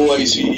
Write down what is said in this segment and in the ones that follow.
OIC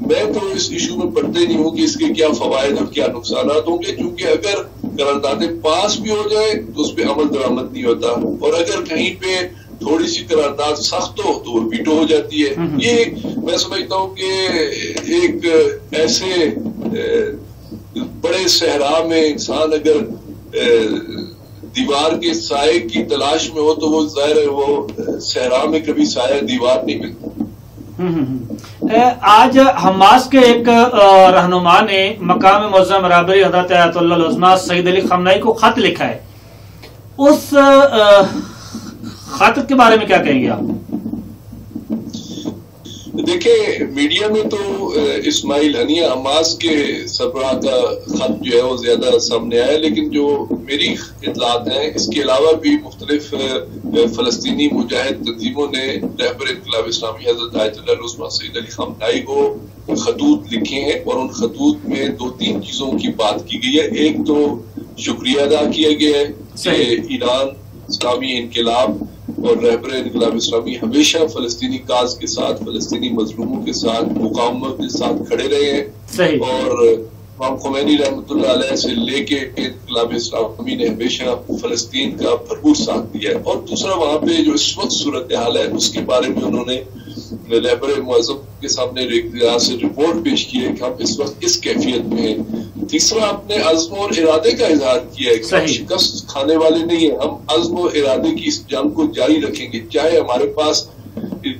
میں تو اس issue میں پڑھتے نہیں ہوں کہ اس کے کیا فوائد اور کیا نقصانات ہوں گے، کیونکہ اگر قراردادیں پاس بھی ہو جائیں تو اس پہ عمل درآمد نہیں ہوتا، اور اگر کہیں پہ تھوڑی سی قرارداد سخت ہو تو وہ ویٹو ہو جاتی ہے۔ یہ میں سمجھتا ہوں کہ ایک ایسے بڑے صحرا میں انسان اگر دیوار کے سائے کی تلاش میں ہو تو وہ ظاہر ہے وہ صحرا میں کبھی سایہ دیوار نہیں ملتا۔ آج حماس کے ایک رہنما نے مقام معظم برابری حضرت آیت اللہ العظمیٰ سید علی خامنہئی کو خط لکھا ہے، اس خط کے بارے میں کیا کہیں گے آپ؟ دیکھیں، میڈیا میں تو اسماعیل ہنیہ حماس کے سربراہ کا خط جو ہے وہ زیادہ سامنے آیا، لیکن جو میری اطلاعات ہیں اس کے علاوہ بھی مختلف فلسطینی مجاہد تنظیموں نے رہبر انقلاب اسلامی حضرت آیت اللہ العظمیٰ سید علی خامنہئی کو خطوط لکھے ہیں، اور ان خطوط میں 2-3 چیزوں کی بات کی گئی ہے۔ ایک تو شکریہ ادا کیا گیا ہے کہ ایران اسلامی انقلاب اور رہبر انقلاب اسلامی ہمیشہ فلسطینی کاز کے ساتھ، فلسطینی مظلوموں کے ساتھ، مقاومت کے ساتھ کھڑے رہے ہیں، اور امام خمینی رحمۃ اللہ علیہ سے لے کے انقلاب اسلامی نے ہمیشہ فلسطین کا بھرپور ساتھ دیا ہے۔ اور دوسرا، وہاں پہ جو اس وقت صورتحال ہے اس کے بارے میں انہوں نے رہبر معظم کے سامنے سے رپورٹ پیش کی ہے کہ ہم اس وقت اس کیفیت میں ہیں۔ تیسرا، اپنے عزم اور ارادے کا اظہار کیا ہے کہ ہم شکست کھانے والے نہیں ہیں، ہم عزم و ارادے کی اس جنگ کو جاری رکھیں گے، چاہے ہمارے پاس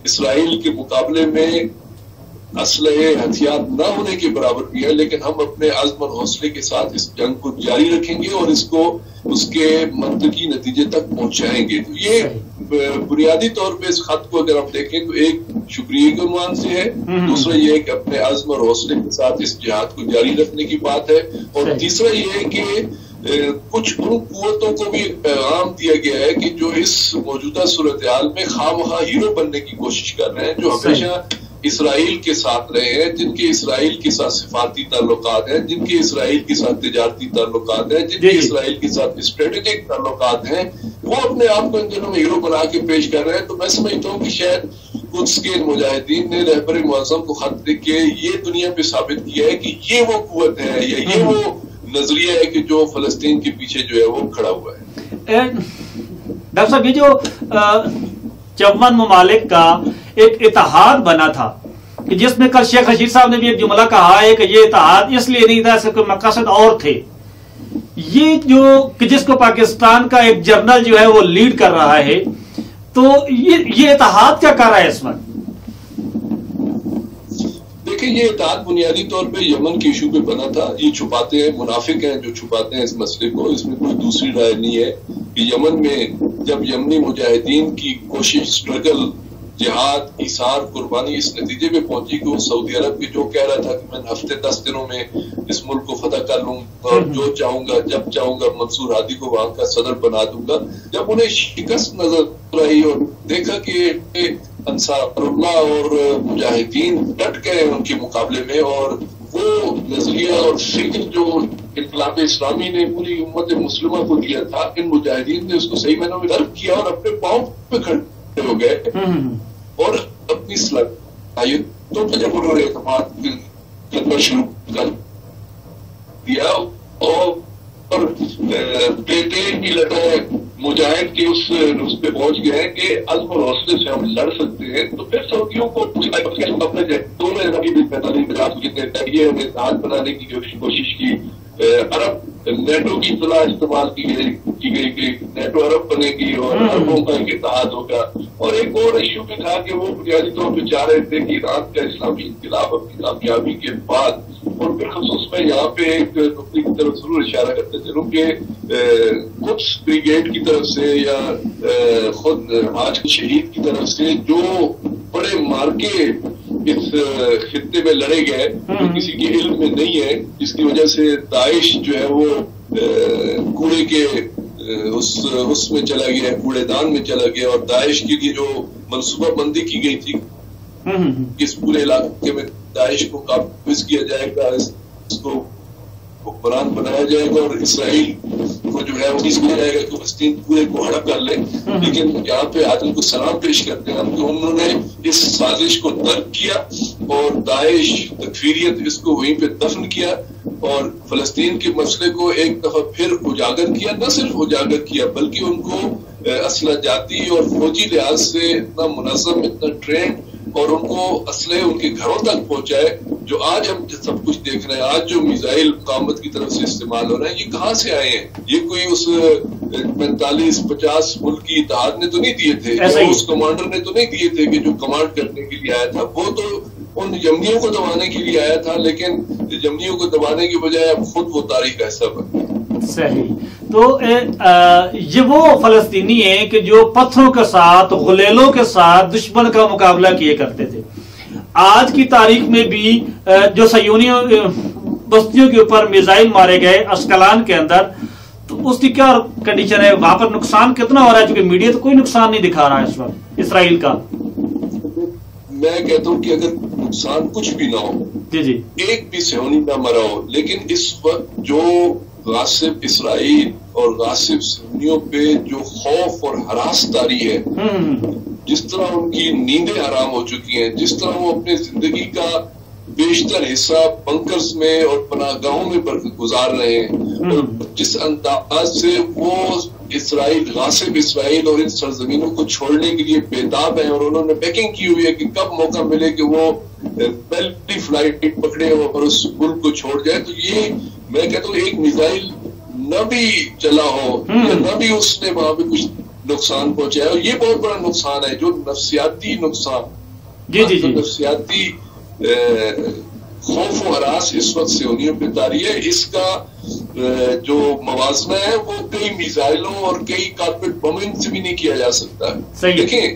اسرائیل کے مقابلے میں اسلحے ہتھیار نہ ہونے کے برابر بھی ہے، لیکن ہم اپنے عزم اور حوصلے کے ساتھ اس جنگ کو جاری رکھیں گے اور اس کو اس کے منطقی نتیجے تک پہنچائیں گے۔ تو یہ بنیادی طور پہ اس خط کو اگر ہم دیکھیں تو ایک شکریہ کے عنوان سے ہے، دوسرا یہ ہے کہ اپنے عزم اور حوصلے کے ساتھ اس جہاد کو جاری رکھنے کی بات ہے، اور تیسرا یہ ہے کہ کچھ ان قوتوں کو بھی پیغام دیا گیا ہے کہ جو اس موجودہ صورتحال میں خواہ ہیرو بننے کی کوشش کر رہے ہیں، جو ہمیشہ اسرائیل کے ساتھ رہے ہیں، جن کے اسرائیل کے ساتھ سفارتی تعلقات ہیں، جن کے اسرائیل کے ساتھ تجارتی تعلقات ہیں، جن کے اسرائیل کے ساتھ اسٹریٹجک تعلقات ہیں، وہ اپنے آپ کو ان دنوں میں ہیرو بنا کے پیش کر رہے ہیں۔ تو میں سمجھتا ہوں کہ شاید قدس کے مجاہدین نے رہبر معظم کو خط لکھ کے یہ دنیا پہ ثابت کیا ہے کہ یہ وہ قوت ہے یا یہ وہ نظریہ ہے کہ جو فلسطین کے پیچھے جو ہے وہ کھڑا ہوا ہے۔ ڈاکٹر صاحب، یہ جو 54 ممالک کا ایک اتحاد بنا تھا کہ جس میں کل شیخ رشید صاحب نے بھی ایک جملہ کہا ہے کہ یہ اتحاد اس لیے نہیں تھا، اس کے مقاصد اور تھے، یہ جو کہ جس کو پاکستان کا ایک جرنل جو ہے وہ لیڈ کر رہا ہے، تو یہ اتحاد کیا کر رہا ہے اس وقت؟ دیکھیں، یہ اتحاد بنیادی طور پہ یمن کے ایشو پہ بنا تھا۔ یہ چھپاتے ہیں، منافق ہیں جو چھپاتے ہیں اس مسئلے کو، اس میں کوئی دوسری رائے نہیں ہے کہ یمن میں جب یمنی مجاہدین کی کوشش، اسٹرگل، جہاد، ایثار، قربانی اس نتیجے پہ پہنچی کہ وہ سعودی عرب کے جو کہہ رہا تھا کہ میں ہفتے 10 دنوں میں اس ملک کو فتح کر لوں گا اور جو چاہوں گا جب چاہوں گا منصور ہادی کو وہاں کا صدر بنا دوں گا، جب انہیں شکست نظر آئی اور دیکھا کہ انصار اللہ اور مجاہدین ڈٹ گئے ان کے مقابلے میں، اور وہ نظریہ اور فکر جو انقلاب اسلامی نے پوری امت مسلمہ کو دیا تھا، ان مجاہدین نے اس کو صحیح معنوں میں درک کیا اور اپنے پاؤں پہ کھڑے ہو گئے اور اپنی صلاحیتوں پہ جب انہوں نے اعتماد کرنا شروع کر دیا اور بیٹے کی لڑائی مجاہد کے اس پہ پہنچ گئے کہ عزم اور حوصلے سے ہم لڑ سکتے ہیں، تو پھر سعودیوں کو اتحاد بنانے کی کوشش کی، عرب نیٹو کی اطلاع استعمال کی گئی کہ نیٹو عرب بنے گی اور عربوں کا ایک اتحاد ہوگا، اور ایک اور ایشو بھی تھا کہ وہ بنیادی طور پہ چاہ رہے تھے کہ ایران کا اسلامی انقلاب اپنی کامیابی کے بعد، اور بالخصوص میں یہاں پہ ایک نقطے کی طرف ضرور اشارہ کرتے چلوں کہ قدس بریگیڈ کی طرف سے یا خود آج کے شہید کی طرف سے جو بڑے مارکے اس خطے میں لڑے گئے جو کسی کے علم میں نہیں ہے، جس کی وجہ سے داعش جو ہے وہ کوڑے کے اس میں چلا گیا، کوڑے دان میں چلا گیا، اور داعش کے لیے جو منصوبہ بندی کی گئی تھی اس پورے علاقے میں داعش کو قابض کیا جائے گا، اس کو حکمران بنایا جائے گا اور اسرائیل کو جو ہے وہ کیا جائے گا کہ فلسطین پورے کو ہڑپ کر لے، لیکن یہاں پہ عادل کو سلام پیش کرتے ہیں کہ انہوں نے اس سازش کو ترک کیا اور داعش تکفیریت اس کو وہیں پہ دفن کیا اور فلسطین کے مسئلے کو ایک دفعہ پھر اجاگر کیا. نہ صرف اجاگر کیا بلکہ ان کو اسلحہ جاتی اور فوجی لحاظ سے اتنا منظم، اتنا ٹرینڈ، اور ان کو اسلحے ان کے گھروں تک پہنچائے. جو آج ہم سب کچھ دیکھ رہے ہیں، آج جو میزائل مقاومت کی طرف سے استعمال ہو رہے ہیں، یہ کہاں سے آئے ہیں؟ یہ کوئی اس 45-50 ملک کی اتحاد نے تو نہیں دیے تھے، اس کمانڈر نے تو نہیں دیے تھے کہ جو کمانڈ کرنے کے لیے آیا تھا. وہ تو ان یمنیوں کو دبانے کے لیے آیا تھا، لیکن یمنیوں کو دبانے کے بجائے اب خود وہ تاریخ کا حصہ بن. صحیح. تو یہ وہ فلسطینی ہیں کہ جو پتھروں کے ساتھ، غلیلوں کے ساتھ دشمن کا مقابلہ کیے کرتے تھے. آج کی تاریخ میں بھی جو صہیونی بستیوں کے اوپر میزائل مارے گئے اسکلان کے اندر، تو اس کی کیا کنڈیشن ہے؟ وہاں پر نقصان کتنا ہو رہا ہے؟ چونکہ میڈیا تو کوئی نقصان نہیں دکھا رہا ہے اس وقت اسرائیل کا. میں کہتا ہوں کہ اگر نقصان کچھ بھی نہ ہو، جی ایک بھی صہیونی نہ مرا ہو، لیکن اس وقت جو غاصب اسرائیل اور غاصب صہیونیوں پہ جو خوف اور ہراس طاری ہے، جس طرح ان کی نیندیں حرام ہو چکی ہیں، جس طرح وہ اپنی زندگی کا بیشتر حصہ بنکرز میں اور پناہ گاہوں میں گزار رہے ہیں، اور جس انداز سے وہ اسرائیل، غاصب اسرائیل اور ان سرزمینوں کو چھوڑنے کے لیے بےتاب ہیں، اور انہوں نے پیکنگ کی ہوئی ہے کہ کب موقع ملے کہ وہ پہلی فلائٹ پکڑے اور اس ملک کو چھوڑ جائے. تو یہ میں کہتا ہوں ایک میزائل نہ بھی چلا ہو یا نہ بھی اس نے وہاں پہ کچھ نقصان پہنچایا، اور یہ بہت بڑا نقصان ہے، جو نفسیاتی نقصان، نفسیاتی خوف و ہراس اس وقت صہیونیوں پہ طاری ہے. اس کا جو موازنہ ہے وہ کئی میزائلوں اور کئی کارپیٹ بمنگ سے بھی نہیں کیا جا سکتا. دیکھیں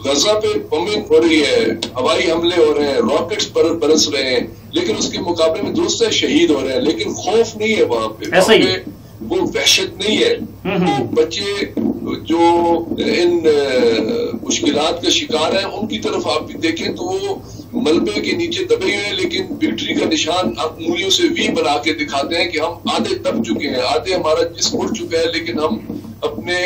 غزہ پہ بمنگ ہو رہی ہے، ہوائی حملے ہو رہے ہیں، راکٹس برس رہے ہیں، لیکن اس کے مقابلے میں دوست شہید ہو رہے ہیں، لیکن خوف نہیں ہے وہاں پہ، وہ وحشت نہیں ہے. وہ بچے جو ان مشکلات کا شکار ہیں، ان کی طرف آپ بھی دیکھیں تو وہ ملبے کے نیچے دبے ہوئے ہیں، لیکن وکٹری کا نشان انگلیوں سے وی بنا کے دکھاتے ہیں کہ ہم آدھے دب چکے ہیں، آدھے ہمارا جسم اڑ چکا ہے، لیکن ہم اپنے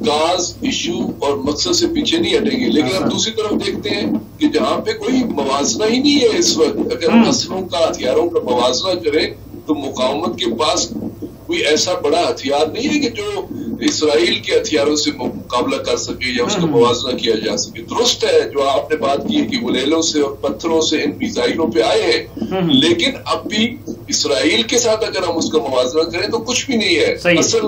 کاز، ایشو اور مقصد سے پیچھے نہیں ہٹیں گے. لیکن ہم دوسری طرف دیکھتے ہیں کہ جہاں پہ کوئی موازنہ ہی نہیں ہے اس وقت، اگر ہم اسلحوں کا، ہتھیاروں کا موازنہ کریں تو مقاومت کے پاس کوئی ایسا بڑا ہتھیار نہیں ہے کہ جو اسرائیل کے ہتھیاروں سے مقابلہ کر سکے یا اس کا موازنہ کیا جا سکے. درست ہے جو آپ نے بات کی کہ غلیلوں سے اور پتھروں سے ان میزائلوں پہ آئے ہیں، لیکن اب بھی اسرائیل کے ساتھ اگر ہم اس کا موازنہ کریں تو کچھ بھی نہیں ہے. اصل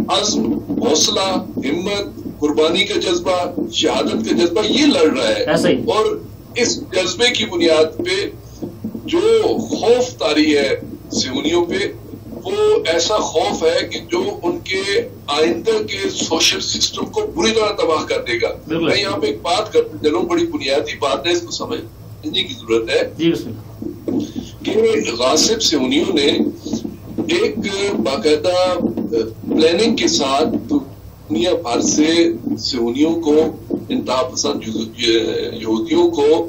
عزم، حوصلہ، ہمت، قربانی کا جذبہ، شہادت کا جذبہ یہ لڑ رہا ہے، اور اس جذبے کی بنیاد پہ جو خوف طاری ہے صہیونیوں پہ، وہ ایسا خوف ہے کہ جو ان کے آئندہ کے سوشل سسٹم کو بری طرح تباہ کر دے گا. میں یہاں پہ ایک بات کرتا چلوں، بڑی بنیادی بات ہے، اس کو سمجھنے کی ضرورت ہے کہ غاصب صہیونیوں نے ایک باقاعدہ پلاننگ کے ساتھ دنیا بھر سے صہیونیوں کو، انتہا پسند یہودیوں کو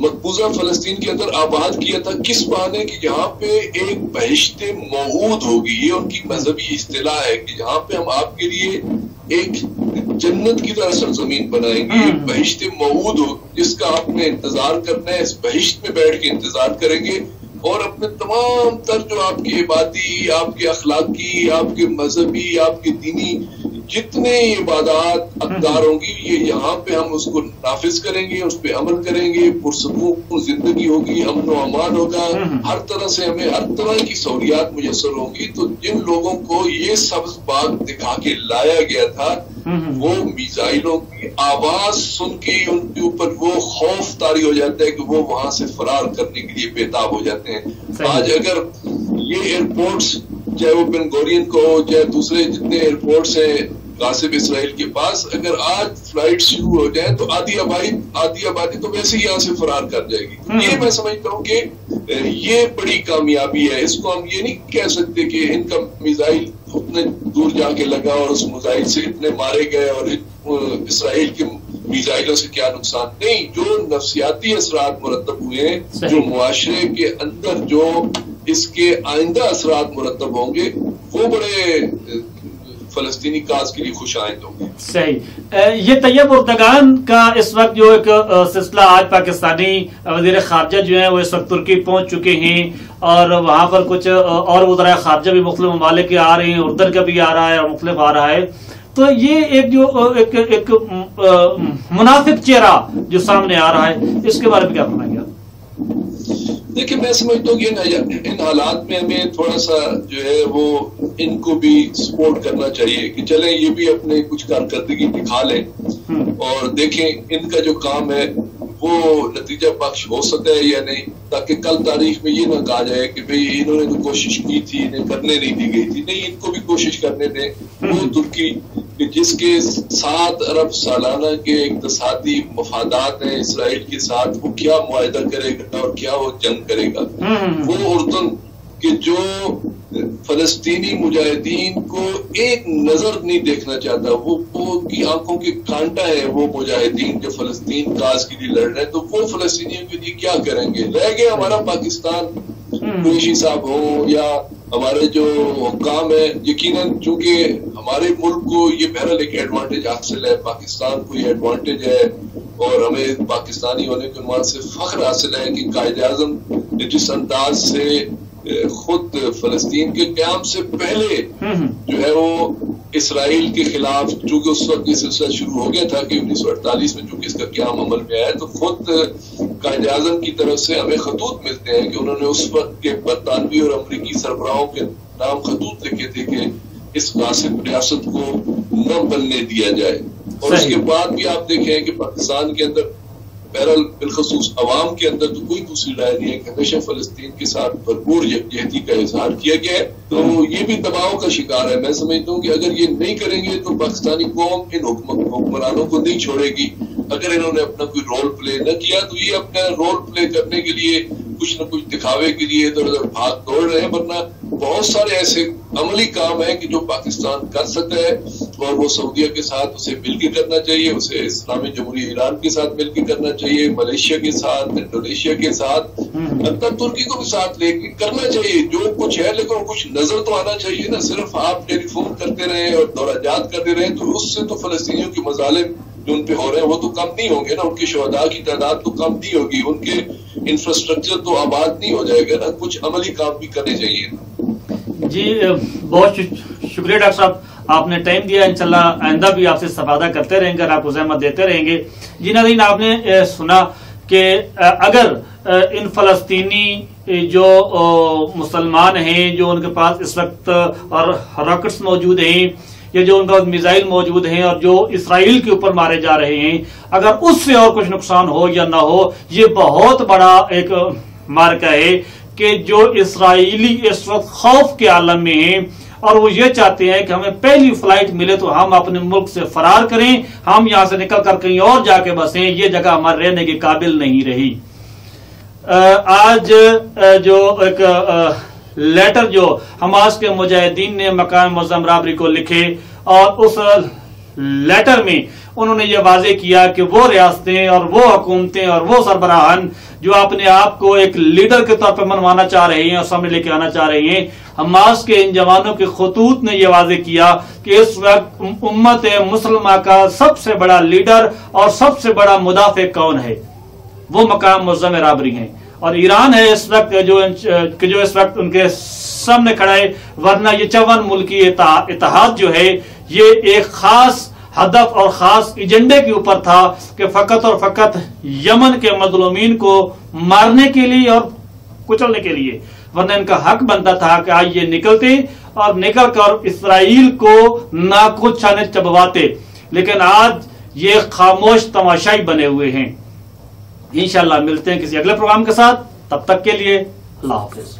مقبوضہ فلسطین کے اندر آباد کیا تھا. کس بہانے کہ یہاں پہ ایک بہشت موعود ہوگی، یہ ان کی مذہبی اصطلاح ہے کہ یہاں پہ ہم آپ کے لیے ایک جنت کی طرح سرزمین بنائیں گے، ایک بہشت موعود ہوگی جس کا آپ نے انتظار کرنا ہے. اس بہشت میں بیٹھ کے انتظار کریں گے، اور اپنے تمام تر جو آپ کی عبادی، آپ کے اخلاقی، آپ کے مذہبی، آپ کے دینی جتنے عبادات اقدار ہوں گی، یہ یہاں پہ ہم اس کو نافذ کریں گے، اس پہ عمل کریں گے، پرسکون زندگی ہوگی، امن و امان ہوگا، ہر طرح سے ہمیں ہر طرح کی سہولیات میسر ہوں گی. تو جن لوگوں کو یہ سبز باغ دکھا کے لایا گیا تھا، وہ میزائلوں کی آواز سن کے ان کے اوپر وہ خوف طاری ہو جاتا ہے کہ وہ وہاں سے فرار کرنے کے لیے بےتاب ہو جاتے ہیں. آج اگر یہ ایئرپورٹس، چاہے وہ بن گورین کو ہو، چاہے دوسرے جتنے ایئرپورٹس ہیں غاصب اسرائیل کے پاس، اگر آج فلائٹ شروع ہو جائے تو آدھی آبادی تو ویسے ہی یہاں سے فرار کر جائے گی. یہ میں سمجھتا ہوں کہ یہ بڑی کامیابی ہے. اس کو ہم یہ نہیں کہہ سکتے کہ ان کا میزائل اتنے دور جا کے لگا اور اس میزائل سے اتنے مارے گئے اور اسرائیل کے میزائلوں سے کیا نقصان. نہیں، جو نفسیاتی اثرات مرتب ہوئے ہیں، جو معاشرے کے اندر جو اس کے آئندہ اثرات مرتب ہوں گے، وہ بڑے فلسطینی کاز کے لیے خوش آئند ہوں گے. صحیح. یہ طیب اردگان کا اس وقت جو ایک سلسلہ، آج پاکستانی وزیر خارجہ جو ہیں وہ اس وقت ترکی پہنچ چکے ہیں اور وہاں پر کچھ اور وزراء خارجہ بھی مختلف ممالک کے آ رہے ہیں، اردن کا بھی آ رہا ہے اور مختلف آ رہا ہے. تو یہ ایک منافق چہرہ جو سامنے آ رہا ہے، اس کے بارے میں کیا فرمائیں گے آپ؟ دیکھیں میں سمجھتا ہوں کہ ان حالات میں ہمیں تھوڑا سا جو ہے وہ ان کو بھی سپورٹ کرنا چاہیے کہ چلیں یہ بھی اپنے کچھ کارکردگی دکھا لیں اور دیکھیں ان کا جو کام ہے وہ نتیجہ بخش ہو سکتا ہے یا نہیں، تاکہ کل تاریخ میں یہ نہ کہا جائے کہ بھئی انہوں نے تو کوشش کی تھی، انہیں کرنے نہیں دی گئی تھی. نہیں، ان کو بھی کوشش کرنے دیں. وہ ترکی جس کے 7 ارب سالانہ کے اقتصادی مفادات ہیں اسرائیل کے ساتھ، وہ کیا معاہدہ کرے گا اور کیا وہ جنگ کرے گا. وہ اردن کہ جو فلسطینی مجاہدین کو ایک نظر نہیں دیکھنا چاہتا، وہ کی آنکھوں کے کانٹا ہے وہ مجاہدین جو فلسطین کاز کے لیے لڑ رہے ہیں، تو وہ فلسطینیوں کے لیے کیا کریں گے؟ رہ گئے ہمارا پاکستان، قریشی صاحب ہوں یا ہمارے جو حکام ہیں. یقیناً چونکہ ہمارے ملک کو یہ بہرحال ایک ایڈوانٹیج حاصل ہے، پاکستان کو یہ ایڈوانٹیج ہے اور ہمیں پاکستانی ہونے کے عنوان سے فخر حاصل ہے کہ قائد اعظم جس انداز سے خود فلسطین کے قیام سے پہلے جو ہے وہ اسرائیل کے خلاف، چونکہ اس وقت یہ سلسلہ شروع ہو گیا تھا کہ 1948 میں چونکہ اس کا قیام عمل میں آیا، تو خود قائد اعظم کی طرف سے ہمیں خطوط ملتے ہیں کہ انہوں نے اس وقت کے برطانوی اور امریکی سربراہوں کے نام خطوط لکھے تھے کہ اس غاصب ریاست کو نہ بننے دیا جائے. اور اس کے بعد بھی آپ دیکھیں کہ پاکستان کے اندر بہرحال بالخصوص عوام کے اندر تو کوئی دوسری رائے نہیں ہے کہ ہمیشہ فلسطین کے ساتھ بھرپور یکجہتی کا اظہار کیا گیا ہے. تو یہ بھی دباؤ کا شکار ہے. میں سمجھتا ہوں کہ اگر یہ نہیں کریں گے تو پاکستانی قوم ان حکمرانوں کو نہیں چھوڑے گی. اگر انہوں نے اپنا کوئی رول پلے نہ کیا تو یہ اپنا رول پلے کرنے کے لیے کچھ نہ کچھ دکھاوے کے لیے ادھر ادھر بھاگ دوڑ رہے ہیں. ورنہ بہت سارے ایسے عملی کام ہیں کہ جو پاکستان کر سکتا ہے اور وہ سعودیہ کے ساتھ اسے مل کے کرنا چاہیے، اسے اسلامی جمہوریہ ایران کے ساتھ مل کے کرنا چاہیے، ملیشیا کے ساتھ، انڈونیشیا کے ساتھ، حتیٰ ترکی کو بھی ساتھ لے کے کرنا چاہیے جو کچھ ہے. لیکن کچھ نظر تو آنا چاہیے نا. صرف آپ ٹیلی فون کرتے رہے اور دورجات کرتے رہے تو اس سے تو فلسطینیوں کے مظالم جو ان پہ ہو رہے ہیں وہ تو کم نہیں ہوں گے نا. ان کے شہداء کی تعداد تو کم نہیں ہوگی، ان کے انفراسٹرکچر تو آباد نہیں ہو جائے گا نا. کچھ عملی کام بھی کرنے چاہیے. جی بہت شکریہ ڈاکٹر صاحب، آپ نے ٹائم دیا. انشاءاللہ آئندہ بھی آپ سے استفادہ کرتے رہیں گے اور آپ کو زحمت دیتے رہیں گے. جی ناظرین، آپ نے سنا کہ اگر ان فلسطینی جو مسلمان ہیں جو ان کے پاس اس وقت اور راکٹس موجود ہیں یا جو ان کا میزائل موجود ہیں اور جو اسرائیل کے اوپر مارے جا رہے ہیں، اگر اس سے اور کچھ نقصان ہو یا نہ ہو، یہ بہت بڑا ایک مارکہ ہے کہ جو اسرائیلی اس وقت خوف کے عالم میں ہیں اور وہ یہ چاہتے ہیں کہ ہمیں پہلی فلائٹ ملے تو ہم اپنے ملک سے فرار کریں، ہم یہاں سے نکل کر کہیں اور جا کے بسیں. یہ جگہ ہمارے رہنے کے قابل نہیں رہی. آج جو ایک لیٹر جو حماس کے مجاہدین نے مقام معظم رابری کو لکھے اور اس لیٹر میں انہوں نے یہ واضح کیا کہ وہ ریاستیں اور وہ حکومتیں اور وہ سربراہان جو اپنے آپ کو ایک لیڈر کے طور پر منوانا چاہ رہے ہیں اور سامنے لے کے آنا چاہ رہے ہیں، حماس کے ان جوانوں کے خطوط نے یہ واضح کیا کہ اس وقت امت مسلمہ کا سب سے بڑا لیڈر اور سب سے بڑا مدافع کون ہے؟ وہ مقام معظم رابری ہیں اور ایران ہے اس وقت جو اس وقت ان کے سامنے کھڑا ہے. ورنہ یہ 54 ملکی اتحاد جو ہے یہ ایک خاص ہدف اور خاص ایجنڈے کے اوپر تھا کہ فقط اور فقط یمن کے مظلومین کو مارنے کے لیے اور کچلنے کے لیے. ورنہ ان کا حق بنتا تھا کہ آج یہ نکلتے اور نکل کر اسرائیل کو ناکو چھانے چبواتے، لیکن آج یہ خاموش تماشائی بنے ہوئے ہیں. انشاءاللہ ملتے ہیں کسی اگلے پروگرام کے ساتھ. تب تک کے لیے اللہ حافظ.